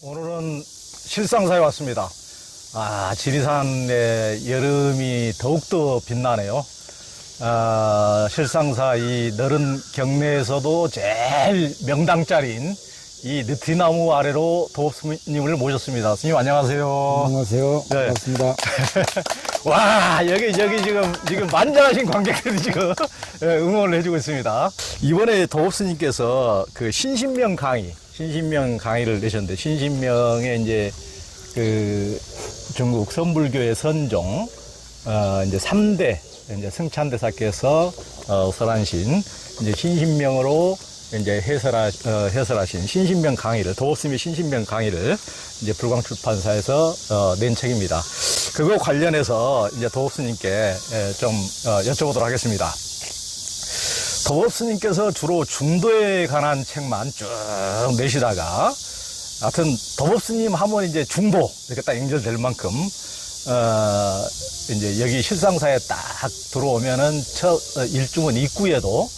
오늘은 실상사에 왔습니다. 지리산의 여름이 더욱더 빛나네요. 실상사 이 너른 경내에서도 제일 명당짜리인 이 느티나무 아래로 도업 스님을 모셨습니다. 스님 안녕하세요. 안녕하세요. 네. 반갑습니다. 와, 여기 지금 만장하신 관객들이 지금 응원을 해주고 있습니다. 이번에 도업 스님께서 그 신신명 강의를 내셨는데, 신신명의 이제 그 중국 선불교의 선종, 이제 3대 이제 승찬대사께서 설하신 이제 신신명으로 이제 해설하신 신신명 강의를, 도업스님의 신신명 강의를 이제 불광출판사에서 낸 책입니다. 그거 관련해서 이제 도업스님께 좀 여쭤보도록 하겠습니다. 도업스님께서 주로 중도에 관한 책만 쭉 내시다가, 하여튼 도업스님 하면 이제 중도 이렇게 딱 연결될 만큼 이제 여기 실상사에 딱 들어오면은 일주문 입구에도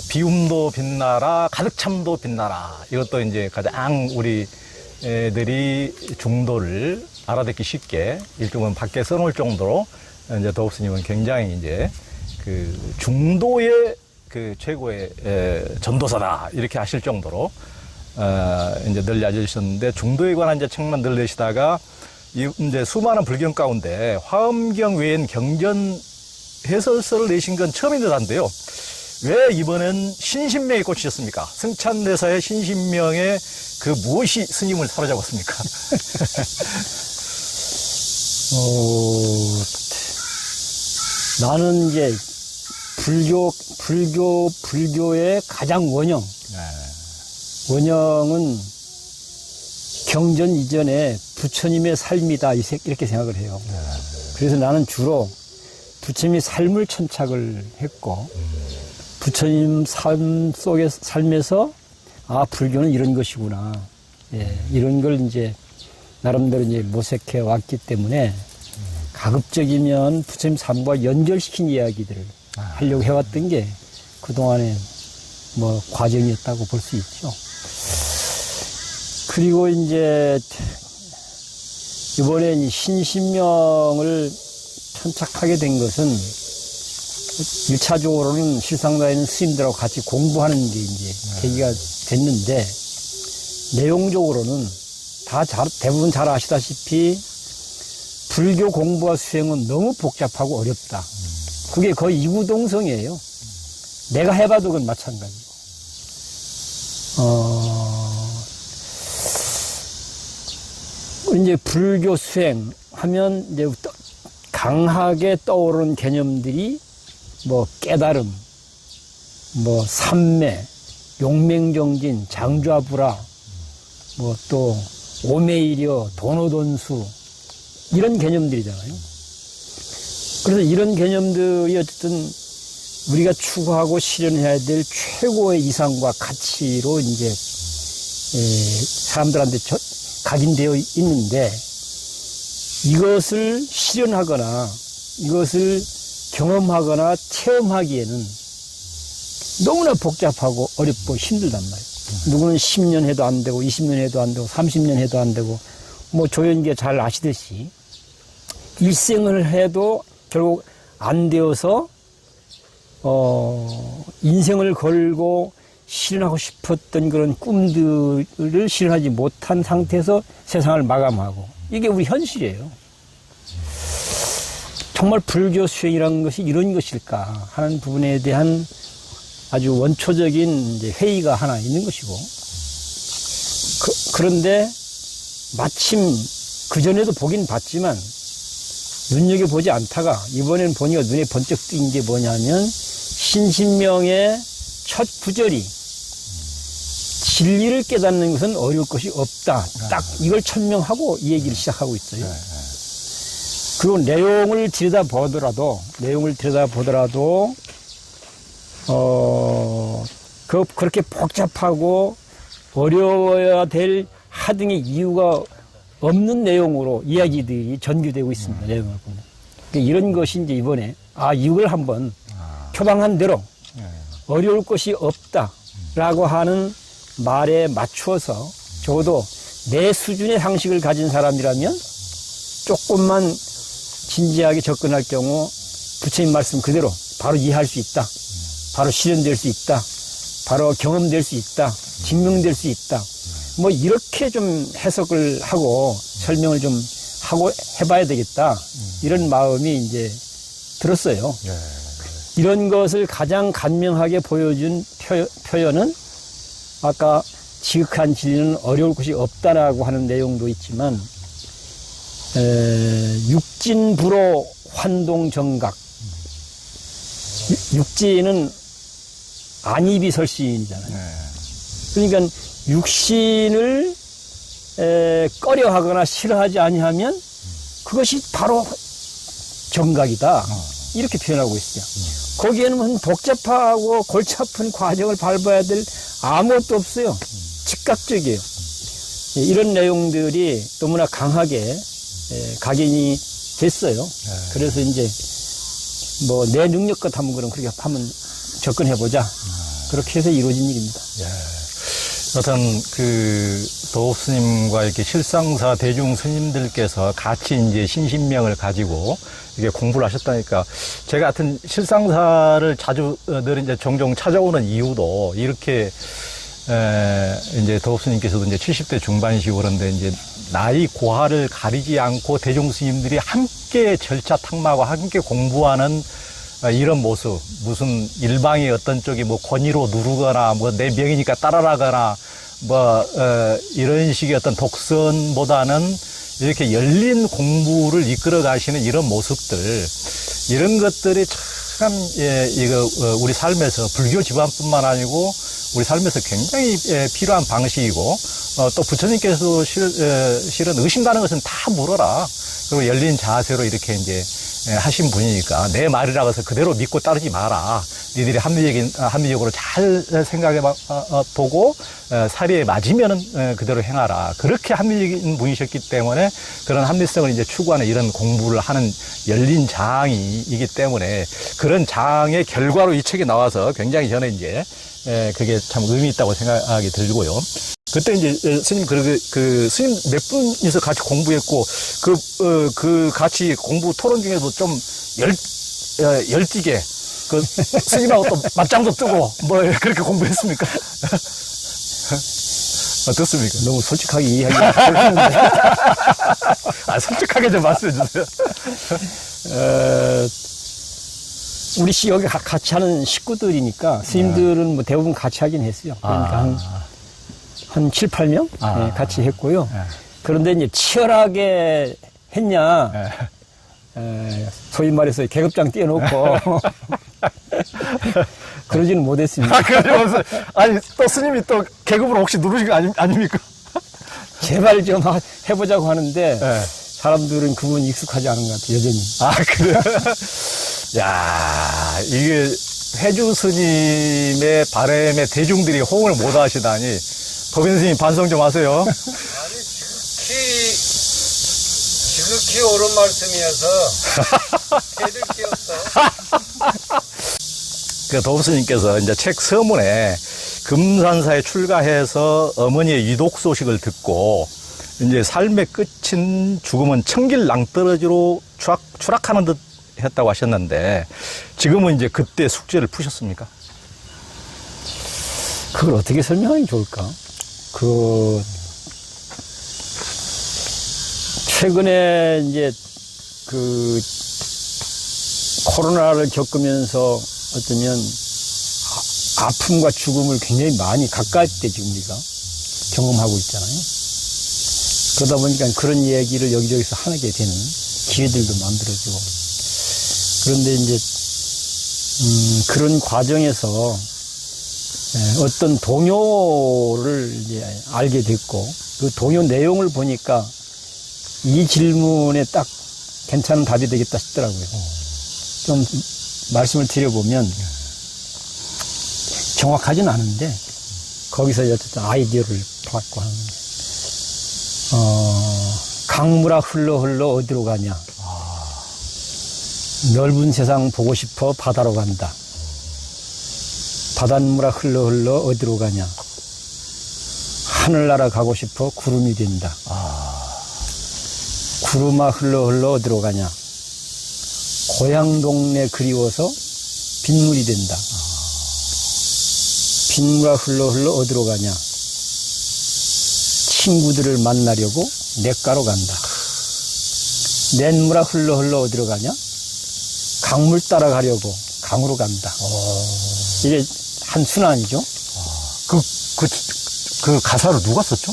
비움도 빛나라, 가득참도 빛나라. 이것도 이제 가장 우리 애들이 중도를 알아듣기 쉽게 일주문 밖에 써놓을 정도로 이제 도업스님은 굉장히 이제 그 중도의 그 최고의 전도사다. 이렇게 하실 정도로 이제 널리 알려주셨는데, 중도에 관한 이제 책만 늘 내시다가 이제 수많은 불경 가운데 화엄경 외엔 경전 해설서를 내신 건 처음인 듯한데요. 왜 이번엔 신신명에 꽂히셨습니까? 승찬대사의 신신명에 그 무엇이 스님을 사로잡았습니까? 나는 이제 불교의 가장 원형. 원형은 경전 이전에 부처님의 삶이다. 이렇게 생각을 해요. 그래서 나는 주로 부처님의 삶을 천착을 했고, 부처님 삶에서, 불교는 이런 것이구나. 예, 이런 걸 이제, 나름대로 이제 모색해 왔기 때문에, 가급적이면 부처님 삶과 연결시킨 이야기들을 하려고 해왔던 게 그동안의 과정이었다고 볼 수 있죠. 그리고 이제, 이번에 신신명을 천착하게 된 것은, 1차적으로는 실상사에 있는 스님들하고 같이 공부하는 게 이제 계기가 됐는데, 내용적으로는 대부분 잘 아시다시피 불교 공부와 수행은 너무 복잡하고 어렵다. 그게 거의 이구동성이에요. 내가 해봐도 그건 마찬가지고. 이제 불교 수행 하면 이제 강하게 떠오르는 개념들이 깨달음, 삼매, 용맹정진, 장좌불화, 또 오매이려, 도노돈수, 이런 개념들이잖아요. 그래서 이런 개념들이 어쨌든 우리가 추구하고 실현해야 될 최고의 이상과 가치로 이제 사람들한테 각인되어 있는데, 이것을 실현하거나 이것을 경험하거나 체험하기에는 너무나 복잡하고 어렵고 힘들단 말이에요. 누구는 10년 해도 안 되고 20년 해도 안 되고 30년 해도 안 되고, 조연기가 잘 아시듯이 일생을 해도 결국 안 되어서 인생을 걸고 실현하고 싶었던 그런 꿈들을 실현하지 못한 상태에서 세상을 마감하고, 이게 우리 현실이에요. 정말 불교 수행이라는 것이 이런 것일까 하는 부분에 대한 아주 원초적인 이제 회의가 하나 있는 것이고, 그런데 마침 그전에도 보긴 봤지만 눈여겨보지 않다가 이번에는 보니까 눈에 번쩍 띈 게 뭐냐면, 신신명의 첫 구절이 진리를 깨닫는 것은 어려울 것이 없다. 딱 이걸 천명하고 이 얘기를 시작하고 있어요. 그리고 내용을 들여다보더라도 그렇게 복잡하고 어려워야 될 하등의 이유가 없는 내용으로 이야기들이 전개되고 있습니다. 내용을 보면. 그러니까 이런 것이 이제 이번에, 이걸 한번 표방한 대로 어려울 것이 없다라고 하는 말에 맞추어서 적어도 내 수준의 상식을 가진 사람이라면 조금만 진지하게 접근할 경우 부처님 말씀 그대로 바로 이해할 수 있다. 바로 실현될 수 있다. 바로 경험될 수 있다. 증명될 수 있다. 뭐 이렇게 좀 해석을 하고 설명을 좀 하고 해봐야 되겠다. 이런 마음이 이제 들었어요. 이런 것을 가장 간명하게 보여준 표현은 아까 지극한 진리는 어려울 것이 없다라고 하는 내용도 있지만 육진불호 환동정각 육진은 안이비설시인이잖아요. 그러니까 육신을 꺼려하거나 싫어하지 아니하면 그것이 바로 정각이다. 이렇게 표현하고 있어요. 거기에는 무슨 복잡하고 골치 아픈 과정을 밟아야 될 아무것도 없어요. 즉각적이에요. 이런 내용들이 너무나 강하게 각인이 됐어요. 그래서 이제 뭐 내 능력껏 하면 그럼 그렇게 하면 접근해보자. 그렇게 해서 이루어진 일입니다. 어떤 도업 스님과 이렇게 실상사 대중 스님들께서 같이 이제 신신명을 가지고 이게 공부를 하셨다니까 제가 하여튼 실상사를 자주 늘 이제 종종 찾아오는 이유도 이렇게 이제 도업 스님께서도 이제 70대 중반이시고 그런데 이제 나이 고하를 가리지 않고 대중 스님들이 함께 절차 탁마하고 함께 공부하는 이런 모습, 무슨 일방의 어떤 쪽이 뭐 권위로 누르거나, 뭐 내 명이니까 따라라거나, 이런 식의 어떤 독선보다는 이렇게 열린 공부를 이끌어 가시는 이런 모습들, 이런 것들이 참, 우리 삶에서 불교 집안뿐만 아니고 우리 삶에서 굉장히 필요한 방식이고, 또 부처님께서도 실은 의심 가는 것은 다 물어라. 그리고 열린 자세로 이렇게 이제 하신 분이니까 내 말이라고 해서 그대로 믿고 따르지 마라. 니들이 합리적으로 잘 생각해 보고 사리에 맞으면은 그대로 행하라. 그렇게 합리적인 분이셨기 때문에 그런 합리성을 이제 추구하는 이런 공부를 하는 열린 장이기 때문에 그런 장의 결과로 이 책이 나와서 굉장히 저는 이제 그게 참 의미 있다고 생각이 들고요. 그때 이제 스님 스님 몇 분이서 같이 공부했고 같이 공부 토론 중에도 좀 열띠게 스님하고 또 맞짱도 뜨고 뭐 그렇게 공부했습니까? 어떻습니까? 너무 솔직하게 이야기하기 어렵는데. 솔직하게 좀 말씀해 주세요. 우리 여기 같이 하는 식구들이니까 스님들은 뭐 대부분 같이 하긴 했어요. 그러니까 한 7, 8명 같이 했고요. 그런데 이제 치열하게 했냐, 소위 말해서 계급장 띄워놓고 그러지는 못했습니다. 그러면서 아니 또 스님이 또 계급으로 혹시 누르신 거 아닙니까? 제발 좀 해보자고 하는데 사람들은 그분 익숙하지 않은 것 같아요, 여전히. 그래요? 야, 이게 회주 스님의 바람에 대중들이 호응을 못 하시다니 법인 스님 반성 좀 하세요. 아니, 지극히 옳은 말씀이어서 해줄 게 없어. 도업 스님께서 이제 책 서문에 금산사에 출가해서 어머니의 위독 소식을 듣고 이제 삶의 끝인 죽음은 천길 낭떠러지로 추락하는 듯 했다고 하셨는데 지금은 이제 그때 숙제를 푸셨습니까? 그걸 어떻게 설명하는 게 좋을까? 최근에 이제 코로나를 겪으면서 어쩌면 아픔과 죽음을 굉장히 많이 가까이 때 지금 우리가 경험하고 있잖아요. 그러다 보니까 그런 얘기를 여기저기서 하게 되는 기회들도 만들어지고. 그런데 이제, 그런 과정에서 어떤 동요를 이제 알게 됐고, 그 동요 내용을 보니까 이 질문에 딱 괜찮은 답이 되겠다 싶더라고요. 좀 말씀을 드려보면, 정확하진 않은데, 거기서 어쨌든 아이디어를 받고 하는 거예요. 강물아 흘러 어디로 가냐. 넓은 세상 보고 싶어 바다로 간다. 바닷물아 흘러 어디로 가냐. 하늘나라 가고 싶어 구름이 된다. 구름아 흘러 흘러 어디로 가냐. 고향 동네 그리워서 빗물이 된다. 빗물아 흘러 흘러 어디로 가냐. 친구들을 만나려고 냇가로 간다. 냇물아 흘러 흘러 어디로 가냐. 강물 따라가려고 강으로 간다. 이게 한 순환이죠. 그 가사를 누가 썼죠?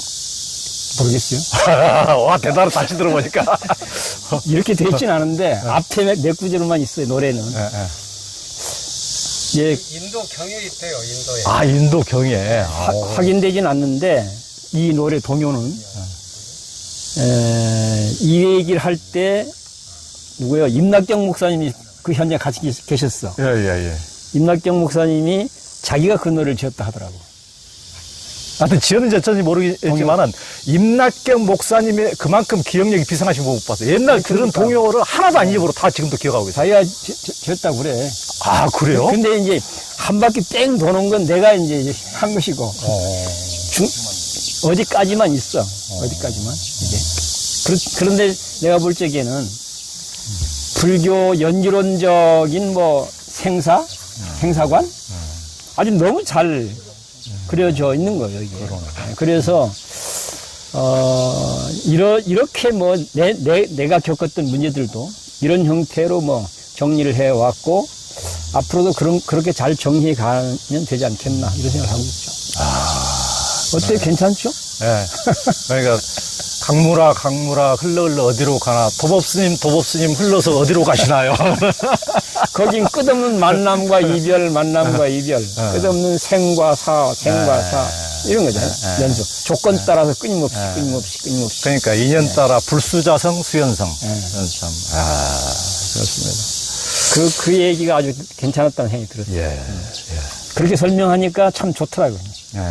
모르겠어요. 와, 대단하다. 다시 들어보니까. 이렇게 되어 있진 않은데 앞에 몇 구절만 있어요. 노래는. 예, 인도 경에 있대요. 인도에. 아, 인도 경에. 확인되진 않는데 이 노래 동요는 이 얘기를 할 때 누구요? 임낙경 목사님이 그 현장에 같이 계셨어. 예. 임낙경 목사님이 자기가 그 노래를 지었다 하더라고. 하여튼 지었는지 어쩐지 모르겠지만은 임낙경 목사님의 그만큼 기억력이 비상하신 거 못 봤어요. 옛날 들은 그러니까. 동요를 하나도 안 잊어버려 다 지금도 기억하고 있어요. 자기가 지었다고 그래. 아, 그래요? 근데 이제 한 바퀴 뺑 도는 건 내가 이제 한 것이고 어디까지만 있어. 어디까지만 이게. 그런데 내가 볼 적에는 불교 연주론적인 뭐 생사관 아주 너무 잘 그려져 있는 거예요, 이게. 그래서 이렇게 뭐 내가 겪었던 문제들도 이런 형태로 뭐 정리를 해 왔고 앞으로도 그렇게 잘 정리해 가면 되지 않겠나 이런 생각을 하고 있죠. 어때? 괜찮죠? 예. 그러니까 강물아 흘러 어디로 가나. 도법스님 흘러서 어디로 가시나요? 거긴 끝없는 만남과 이별, 만남과 이별. 끝없는 생과 사 이런 거잖아요. 연속. 조건 따라서 끊임없이. 그러니까 인연 따라 불수자성 수연성. 참, 그렇습니다. 그 얘기가 아주 괜찮았다는 생각이 들었어요. 예. 그렇게 설명하니까 참 좋더라고요. 예.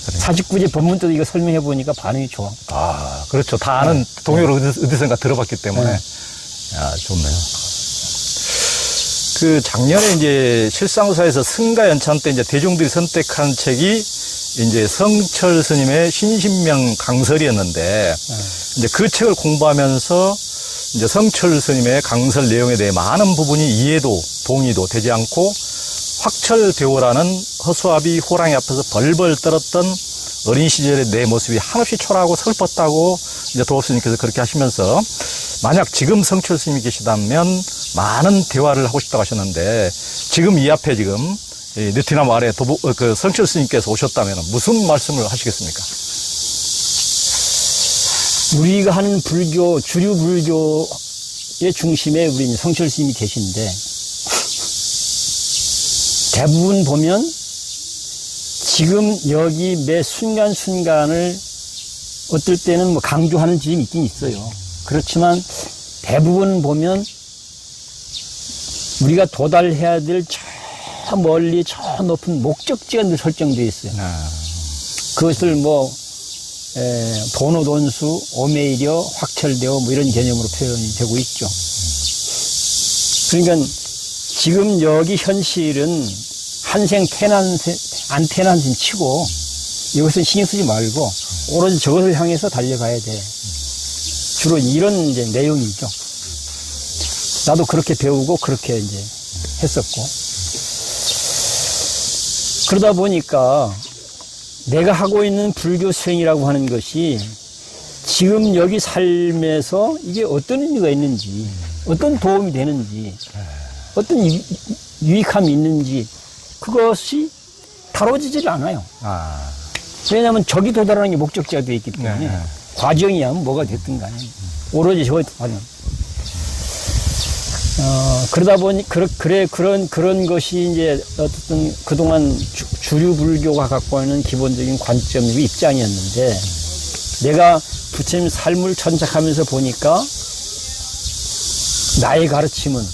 49제 법문 때도 이거 설명해 보니까 반응이 좋아. 아, 그렇죠. 다 아는 동요를 어디선가 들어봤기 때문에. 야, 좋네요. 그 작년에 이제 실상사에서 승가 연찬 때 이제 대중들이 선택한 책이 이제 성철 스님의 신신명 강설이었는데 이제 그 책을 공부하면서 이제 성철 스님의 강설 내용에 대해 많은 부분이 이해도 동의도 되지 않고 확철대오라는 허수아비 호랑이 앞에서 벌벌 떨었던 어린 시절의 내 모습이 한없이 초라하고 슬펐다고 이제 도업 스님께서 그렇게 하시면서 만약 지금 성철 스님이 계시다면 많은 대화를 하고 싶다고 하셨는데 지금 이 앞에 지금 이 느티나무 아래 그 성철 스님께서 오셨다면 무슨 말씀을 하시겠습니까? 우리가 하는 불교, 주류 불교의 중심에 우리 성철 스님이 계신데 대부분 보면 지금 여기 매 순간순간을 어떨 때는 뭐 강조하는 지점이 있긴 있어요. 그렇지만 대부분 보면 우리가 도달해야 될 저 멀리 저 높은 목적지가 늘 설정되어 있어요. 그것을 뭐 도노돈수, 오메이려, 확철되어 뭐 이런 개념으로 표현이 되고 있죠. 그러니까 지금 여기 현실은 한생 안태난신 치고 이것을 신경 쓰지 말고 오로지 저것을 향해서 달려가야 돼. 주로 이런 이제 내용이죠. 나도 그렇게 배우고 그렇게 이제 했었고. 그러다 보니까 내가 하고 있는 불교 수행이라고 하는 것이 지금 여기 삶에서 이게 어떤 의미가 있는지, 어떤 도움이 되는지, 어떤 유익함이 있는지 그것이 다뤄지질 않아요. 왜냐하면 저기 도달하는 게 목적지가 되어 있기 때문에 과정이야 뭐가 됐든 간에 오로지 저거 과정. 그러다 보니 그런 것이 이제 어쨌든 그동안 주류 불교가 갖고 있는 기본적인 관점이고 입장이었는데 내가 부처님 삶을 천착하면서 보니까 나의 가르침은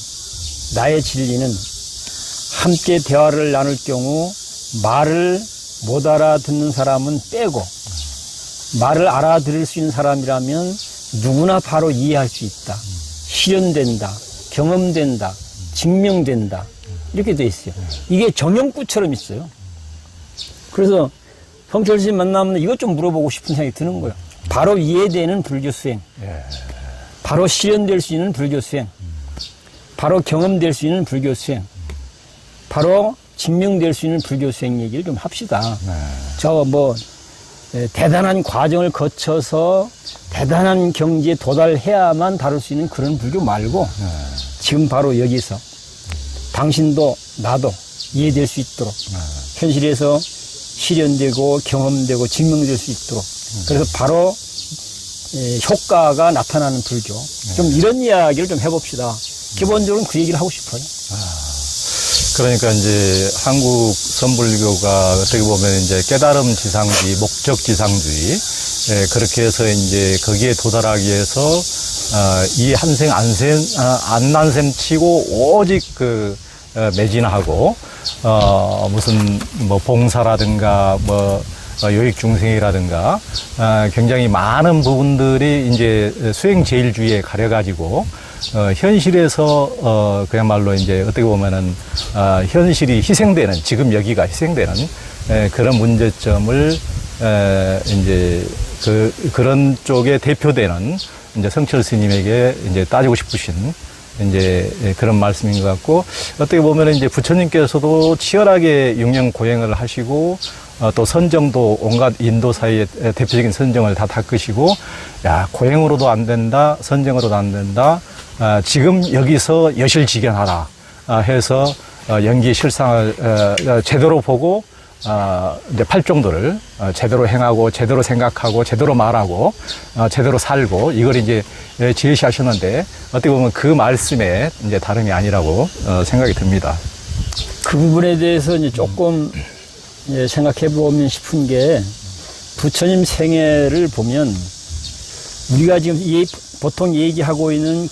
나의 진리는 함께 대화를 나눌 경우 말을 못 알아듣는 사람은 빼고 말을 알아들을 수 있는 사람이라면 누구나 바로 이해할 수 있다. 실현된다. 경험된다. 증명된다. 이렇게 돼 있어요. 이게 정형구처럼 있어요. 그래서 성철 씨 만나면 이것 좀 물어보고 싶은 생각이 드는 거예요. 바로 이해되는 불교 수행. 예. 바로 실현될 수 있는 불교 수행. 바로 경험될 수 있는 불교 수행. 바로 증명될 수 있는 불교 수행 얘기를 좀 합시다. 대단한 과정을 거쳐서 대단한 경지에 도달해야만 다룰 수 있는 그런 불교 말고 지금 바로 여기서 당신도 나도 이해될 수 있도록 현실에서 실현되고 경험되고 증명될 수 있도록 그래서 바로 효과가 나타나는 불교 좀 이런 이야기를 좀 해봅시다. 기본적으로 그 얘기를 하고 싶어요. 그러니까 이제 한국 선불교가 어떻게 보면 이제 깨달음 지상주의, 목적 지상주의, 그렇게 해서 이제 거기에 도달하기 위해서, 이 한생 안난셈 치고 오직 매진하고, 무슨 뭐 봉사라든가 요익 중생이라든가, 굉장히 많은 부분들이 이제 수행제일주의에 가려가지고, 현실에서, 그야말로 이제 어떻게 보면은, 현실이 희생되는, 지금 여기가 희생되는, 그런 문제점을, 이제, 그런 쪽에 대표되는, 이제 성철 스님에게 이제 따지고 싶으신, 이제 그런 말씀인 것 같고, 어떻게 보면은 이제 부처님께서도 치열하게 육령 고행을 하시고, 또 선정도 온갖 인도사의 대표적인 선정을 다 닦으시고, 야, 고행으로도 안 된다, 선정으로도 안 된다, 지금 여기서 여실직연하라 해서 연기 실상을 제대로 보고 이제 팔종도를 제대로 행하고 제대로 생각하고 제대로 말하고 제대로 살고 이걸 이제 제시하셨는데 어떻게 보면 그 말씀에 이제 다름이 아니라고 생각이 듭니다. 그 부분에 대해서 이제 조금 생각해 보면 싶은 게 부처님 생애를 보면 우리가 지금 보통 얘기하고 있는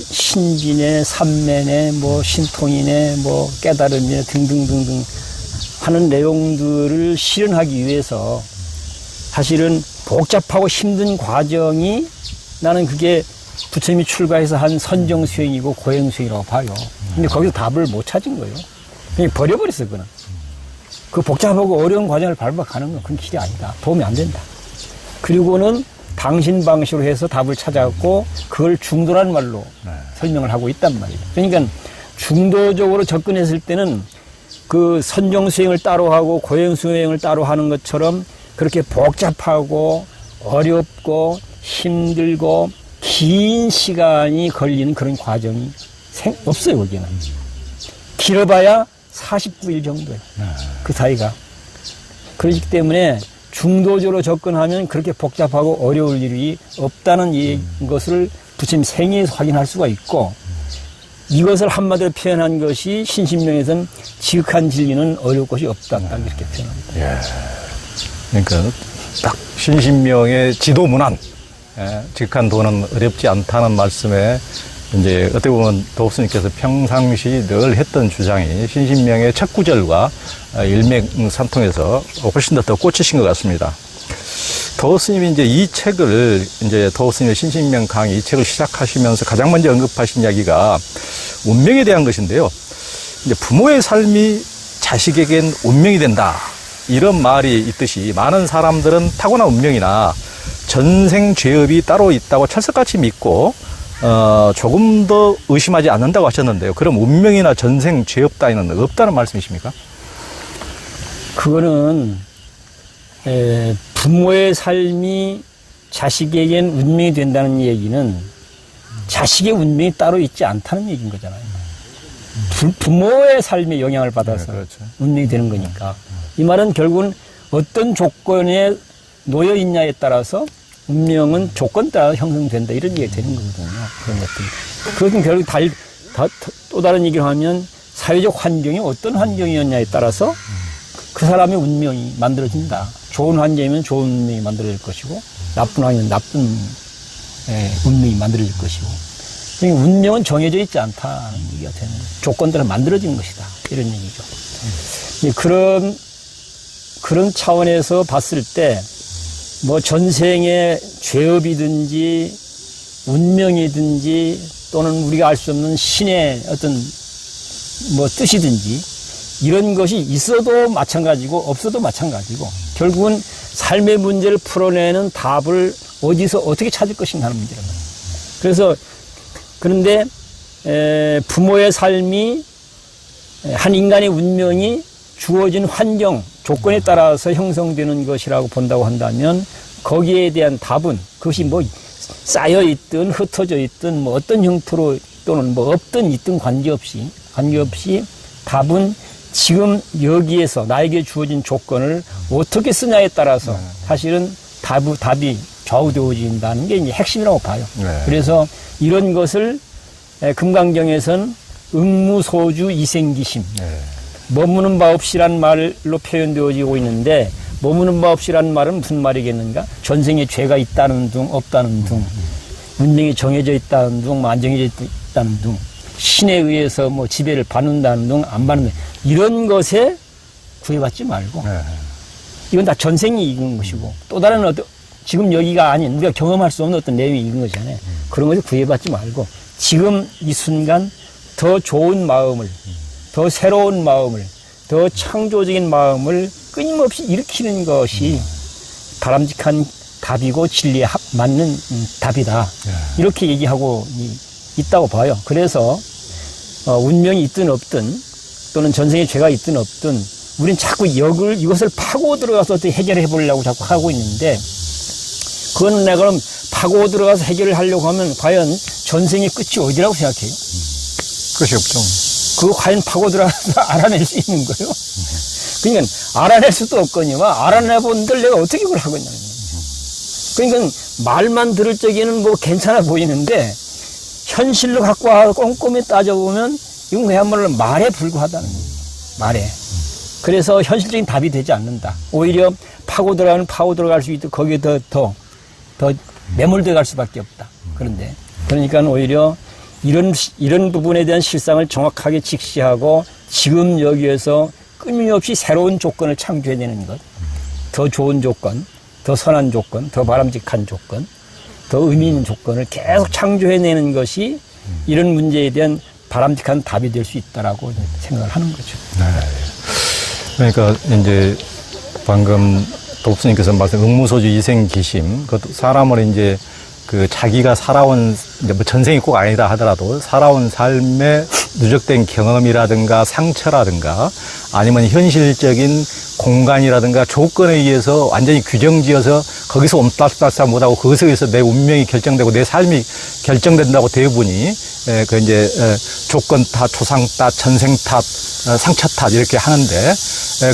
신진의 삼매네 신통이네 깨달음이네 등등등등 하는 내용들을 실현하기 위해서 사실은 복잡하고 힘든 과정이 나는 그게 부처님이 출가해서 한 선정 수행이고 고행 수행이라고 봐요. 근데 거기서 답을 못 찾은 거예요. 그냥 버려버렸어요, 그거는. 그 복잡하고 어려운 과정을 밟아가는 건 그건 길이 아니다. 도움이 안 된다. 그리고는 당신 방식으로 해서 답을 찾아갖고 그걸 중도라는 말로 설명을 하고 있단 말이에요. 그러니까 중도적으로 접근했을 때는 그 선정 수행을 따로 하고 고행 수행을 따로 하는 것처럼 그렇게 복잡하고 어렵고 힘들고 긴 시간이 걸리는 그런 과정이 없어요, 거기는. 길어봐야 49일 정도예요. 그 사이가. 그렇기 때문에 중도적으로 접근하면 그렇게 복잡하고 어려울 일이 없다는 것을 부처님 생애에서 확인할 수가 있고 이것을 한마디로 표현한 것이 신신명에서는 지극한 진리는 어려울 것이 없다. 딱 이렇게 표현합니다. 예. 그러니까 딱 신신명의 지도문안, 지극한 도는 어렵지 않다는 말씀에 이제 어떻게 보면 도업스님께서 평상시 늘 했던 주장이 신신명의 첫 구절과 일맥상통해서 훨씬 더 꽂히신 것 같습니다. 도업스님이 이제 이 책을 이제 도업스님의 신신명 강의 이 책을 시작하시면서 가장 먼저 언급하신 이야기가 운명에 대한 것인데요. 이제 부모의 삶이 자식에겐 운명이 된다. 이런 말이 있듯이 많은 사람들은 타고난 운명이나 전생 죄업이 따로 있다고 철석같이 믿고 조금 더 의심하지 않는다고 하셨는데요. 그럼 운명이나 전생 죄업 따위는 없다는 말씀이십니까? 그거는 부모의 삶이 자식에겐 운명이 된다는 얘기는 자식의 운명이 따로 있지 않다는 얘기인 거잖아요. 부모의 삶에 영향을 받아서 네, 그렇죠. 운명이 되는 거니까. 이 말은 결국은 어떤 조건에 놓여 있냐에 따라서 운명은 조건 따라 형성된다 이런 얘기가 되는 거거든요. 그런 것들이. 그것은 결국 또 다른 얘기를 하면 사회적 환경이 어떤 환경이었냐에 따라서 그 사람의 운명이 만들어진다. 좋은 환경이면 좋은 운명이 만들어질 것이고 나쁜 환경이면 나쁜 운명이 만들어질 것이고 그러니까 운명은 정해져 있지 않다는 얘기가 되는 거예요. 조건들은 만들어진 것이다. 이런 얘기죠. 그런 차원에서 봤을 때 뭐 전생의 죄업이든지 운명이든지 또는 우리가 알 수 없는 신의 어떤 뭐 뜻이든지 이런 것이 있어도 마찬가지고 없어도 마찬가지고 결국은 삶의 문제를 풀어내는 답을 어디서 어떻게 찾을 것인가 하는 문제란 말이에요. 그래서 그런데 부모의 삶이 한 인간의 운명이 주어진 환경, 조건에 따라서 형성되는 것이라고 본다고 한다면 거기에 대한 답은 그것이 뭐 쌓여 있든 흩어져 있든 뭐 어떤 형태로 또는 뭐 없든 있든 관계없이 답은 지금 여기에서 나에게 주어진 조건을 어떻게 쓰냐에 따라서 사실은 답이 좌우되어진다는 게 이제 핵심이라고 봐요. 네. 그래서 이런 것을 금강경에서는 응무소주 이생기심, 네. 머무는 바 없이란 말로 표현되어지고 있는데 머무는 바 없이란 말은 무슨 말이겠는가? 전생에 죄가 있다는 둥 없다는 둥, 운명이 정해져 있다는 둥, 뭐 안 정해져 있다는 둥, 신에 의해서 뭐 지배를 받는다는 둥, 안 받는다, 이런 것에 구애받지 말고 네. 이건 다 전생이 익은 것이고 또 다른 어떤 지금 여기가 아닌 우리가 경험할 수 없는 어떤 내용이 익은 거잖아요. 그런 것에 구애받지 말고 지금 이 순간 더 좋은 마음을, 더 새로운 마음을, 더 창조적인 마음을 끊임없이 일으키는 것이 바람직한 답이고 진리에 맞는 답이다. 이렇게 얘기하고 있다고 봐요. 그래서 운명이 있든 없든 또는 전생에 죄가 있든 없든 우린 자꾸 이것을 파고 들어가서 어떻게 해결해 보려고 자꾸 하고 있는데 그건 내가 그럼 파고 들어가서 해결을 하려고 하면 과연 전생의 끝이 어디라고 생각해요? 끝이 없죠. 그거 과연 파고 들어가서 알아낼 수 있는 거예요? 그러니까 알아낼 수도 없거니와 알아내본들 내가 어떻게 그걸 하고 있냐는 거예요. 그러니까 말만 들을 적에는 뭐 괜찮아 보이는데 현실로 갖고 와서 꼼꼼히 따져보면 이건 그야말로 말에 불과하다는 거예요. 말에. 그래서 현실적인 답이 되지 않는다. 오히려 파고 들어갈 수 있도록 거기에 더 매몰돼 갈 수밖에 없다. 그러니까 오히려 이런 부분에 대한 실상을 정확하게 직시하고 지금 여기에서 끊임없이 새로운 조건을 창조해내는 것, 더 좋은 조건, 더 선한 조건, 더 바람직한 조건, 더 의미 있는 조건을 계속 창조해내는 것이 이런 문제에 대한 바람직한 답이 될 수 있다라고 생각을 하는 거죠. 네. 그러니까 이제 방금 독수님께서 말씀 응무소주 이생기심, 그것도 사람을 이제 그 자기가 살아온 이제 뭐 전생이 꼭 아니다 하더라도 살아온 삶의 누적된 경험이라든가 상처라든가 아니면 현실적인 공간이라든가 조건에 의해서 완전히 규정지어서 거기서 옴따따따 못하고 거기서 의해서 내 운명이 결정되고 내 삶이 결정된다고 대부분이 그 이제 조건 탓, 초상 탓, 전생 탓, 상처 탓 이렇게 하는데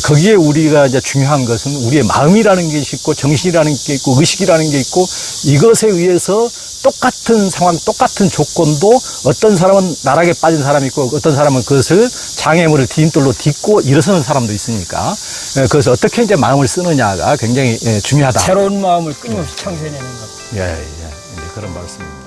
거기에 우리가 이제 중요한 것은 우리의 마음이라는 게 있고 정신이라는 게 있고 의식이라는 게 있고 이것에 의해서 똑같은 상황, 똑같은 조건도 어떤 사람은 나락에 빠진 사람이 있고 어떤 사람은 그것을 장애물을 디딤돌로 딛고 일어서는 사람도 있으니까 그래서 어떻게 이제 마음을 쓰느냐가 굉장히 중요하다. 새로운 마음을 끊임없이 창조해내는 것. 예, 이제 그런 말씀입니다.